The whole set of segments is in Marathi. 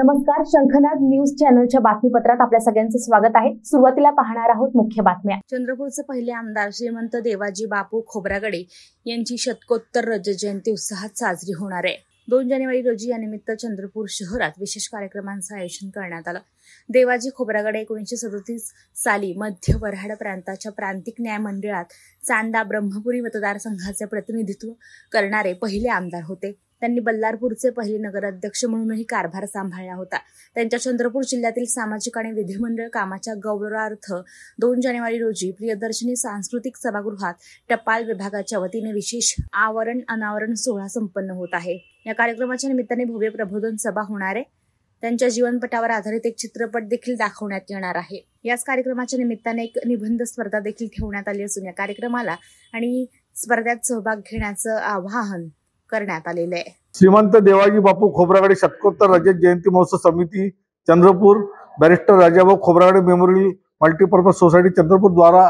नमस्कार, शंखनाद न्यूज चॅनलच्या बातमीपत्रात आपल्या सगळ्यांचं स्वागत आहे। सुरुवातीला पाहणार आहोत मुख्य बातम्या। चंद्रपूरचे पहिले आमदार श्रीमंत देवाजी बापू खोब्रागडे यांची शतकोत्तर रजत जयंती उत्साहात साजरी होणार आहे। 2 जानेवारी रोजी यानिमित्त चंद्रपूर शहरात विशेष कार्यक्रमांचं आयोजन करण्यात आलं। देवाजी खोब्रागडे 1937 साली मध्य वऱ्हाड प्रांताच्या प्रांतिक न्याय मंडळात चांदा ब्रह्मपुरी मतदारसंघाचे प्रतिनिधित्व करणारे पहिले आमदार होते। त्यांनी बल्लारपूरचे पहिले नगराध्यक्ष म्हणूनही कारभार सांभाळला होता। त्यांच्या चंद्रपूर जिल्ह्यातील सामाजिक आणि विधिमंडळ कामाच्या गौरवार्थ 2 जानेवारी रोजी प्रियदर्शनी सांस्कृतिक सभागृहात टपाल विभागाच्या वतीने विशेष आवरण अनावरण सोहळा संपन्न होत आहे। या कार्यक्रमाच्या निमित्ताने भव्य प्रबोधन सभा होणार आहे। त्यांच्या जीवनपटावर आधारित एक चित्रपट देखील दाखवण्यात येणार आहे। याच कार्यक्रमाच्या निमित्ताने एक निबंध स्पर्धा देखील ठेवण्यात आली असून या कार्यक्रमाला आणि स्पर्धेत सहभाग घेण्याचं आवाहन करण्यात आलेले आहे। श्रीमंत देवाजी बापू खोब्रागडे शतकोत्तर रजत जयंती महोत्सव समिती Chandrapur barrister Rajabhau Khobragade memorial multipurpose society Chandrapur द्वारा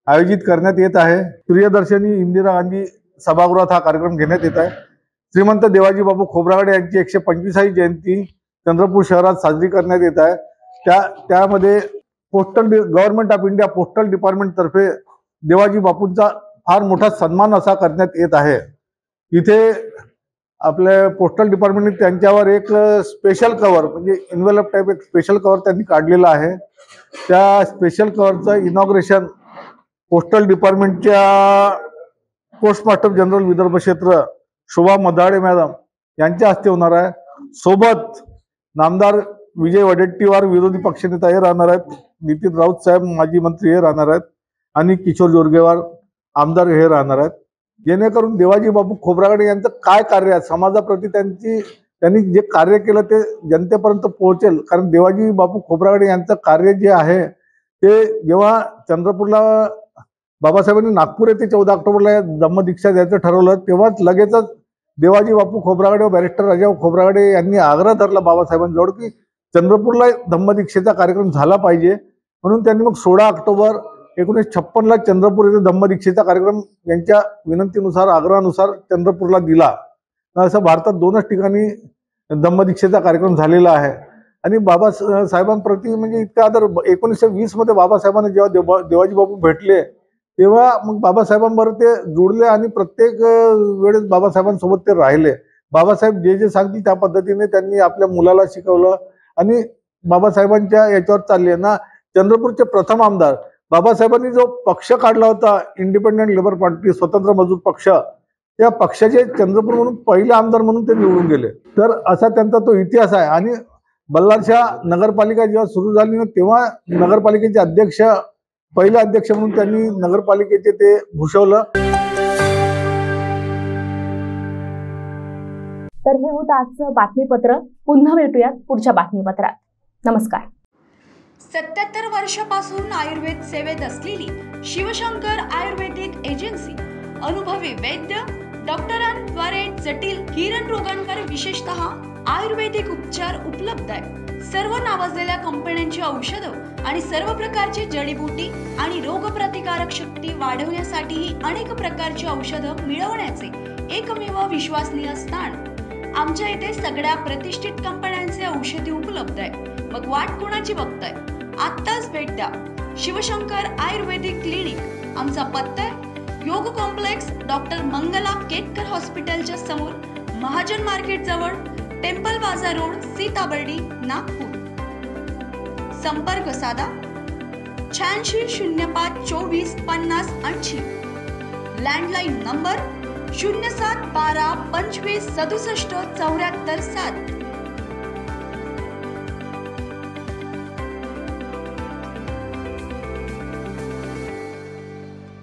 आयोजित करण्यात येत आहे। प्रियदर्शनी इंदिरा गांधी सभागृहात हा कार्यक्रम घेण्यात येत आहे। श्रीमंत देवाजी बापू खोब्रागडे यांची 125वी जयंती चंद्रपूर शहरात साजरी करण्यात येत आहे। त्यामध्ये government of India postal department तर्फे देवाजी बापूंचा फार मोठा सन्मान असा करण्यात येत आहे। इथे आपले पोस्टल डिपार्टमेंटने त्यांच्यावर एक स्पेशल कव्हर म्हणजे इन्व्हेलप टाइप एक स्पेशल कव्हर त्यांनी काढलेलं आहे। त्या स्पेशल कव्हरचं इनॉग्रेशन पोस्टल डिपार्टमेंटच्या पोस्टमास्टर जनरल विदर्भ क्षेत्र शोभा मदाळे मॅडम यांच्या हस्ते होणार आहे। सोबत नामदार विजय वडेट्टीवार विरोधी पक्षनेता हे राहणार आहेत, नितीन राऊत साहेब माजी मंत्री हे राहणार आहेत आणि किशोर जोरगेवार आमदार हे राहणार आहेत। जेणेकरून देवाजी बापू खोब्रागडे यांचं काय कार्य आहे, समाजाप्रती त्यांनी जे कार्य केलं ते जनतेपर्यंत पोहोचेल। कारण देवाजी बापू खोब्रागडे यांचं कार्य जे आहे ते जेव्हा चंद्रपूरला बाबासाहेबांनी नागपूर येथे 14 ऑक्टोबरला धम्मदीक्षा द्यायचं ठरवलं तेव्हाच लगेचच देवाजी बापू खोब्रागडे व बैरिस्टर राजाभाऊ खोब्रागडे यांनी आग्रह धरला बाबासाहेबांजवळ की चंद्रपूरला धम्मदीक्षेचा कार्यक्रम झाला पाहिजे। म्हणून त्यांनी मग 16 ऑक्टोबर 1956ला चंद्रपूर येथे धम्मदीक्षेचा कार्यक्रम यांच्या विनंतीनुसार आग्रहानुसार चंद्रपूरला दिला। असं भारतात 2च ठिकाणी धम्मदीक्षेचा कार्यक्रम झालेला आहे। आणि बाबासाहेबांप्रती म्हणजे इतका आदर 1920 मध्ये बाबासाहेबांना जेव्हा देवाजी बापू भेटले तेव्हा मग बाबासाहेबांबरोबर ते जुळले आणि प्रत्येक वेळेस बाबासाहेबांसोबत ते राहिले। बाबासाहेब जे सांगतील त्या पद्धतीने त्यांनी आपल्या मुलाला शिकवलं आणि बाबासाहेबांच्या याच्यावर चालले ना। चंद्रपूरचे प्रथम आमदार बाबासाहेबांनी जो पक्ष काढला होता इंडिपेंडंट लेबर पार्टी स्वतंत्र मजूर पक्ष, त्या पक्षाचे चंद्रपूर म्हणून पहिले आमदार म्हणून ते निवडून गेले। तर असा त्यांचा तो इतिहास आहे। आणि बल्लारशा नगरपालिका जेव्हा सुरू झाली ना तेव्हा नगरपालिकेचे अध्यक्ष पहिले अध्यक्ष म्हणून त्यांनी नगरपालिकेचे ते भूषवलं। तर हे होतं आजचं बातमीपत्र। पुन्हा भेटूयात पुढच्या बातमीपत्रात। नमस्कार। 77 वर्षापासून आयुर्वेद सेवेत असलेली शिवशंकर आयुर्वेदिक एजन्सी अनुभवी वैद्य डॉक्टरांद्वारे जटिल किरण रोगांवर विशेषतः आयुर्वेदिक उपचार उपलब्ध आहे। सर्व नावाजलेल्या कंपन्यांची औषधं आणि सर्व प्रकारची जडीबुटी आणि रोगप्रतिकारक शक्ती वाढवण्यासाठीही अनेक प्रकारची औषधं मिळवण्याचे एकमेव विश्वसनीय स्थान। आमच्या इथे सगळ्या प्रतिष्ठित कंपन्यांचे औषधी उपलब्ध आहे। मग वाट कोणाची बघताय? आत्ताच भेट द्या शिवशंकर आयुर्वेदिक क्लिनिक। आमचा पत्ता आहे योग कॉम्प्लेक्स डॉक्टर मंगला केतकर हॉस्पिटलच्या समोर, महाजन मार्केट जवळ, टेम्पल बाजार रोड, सीताबर्डी, नागपूर। संपर्क साधा 86 05 24 50 80। Landline number 07 12 25 67 74 7।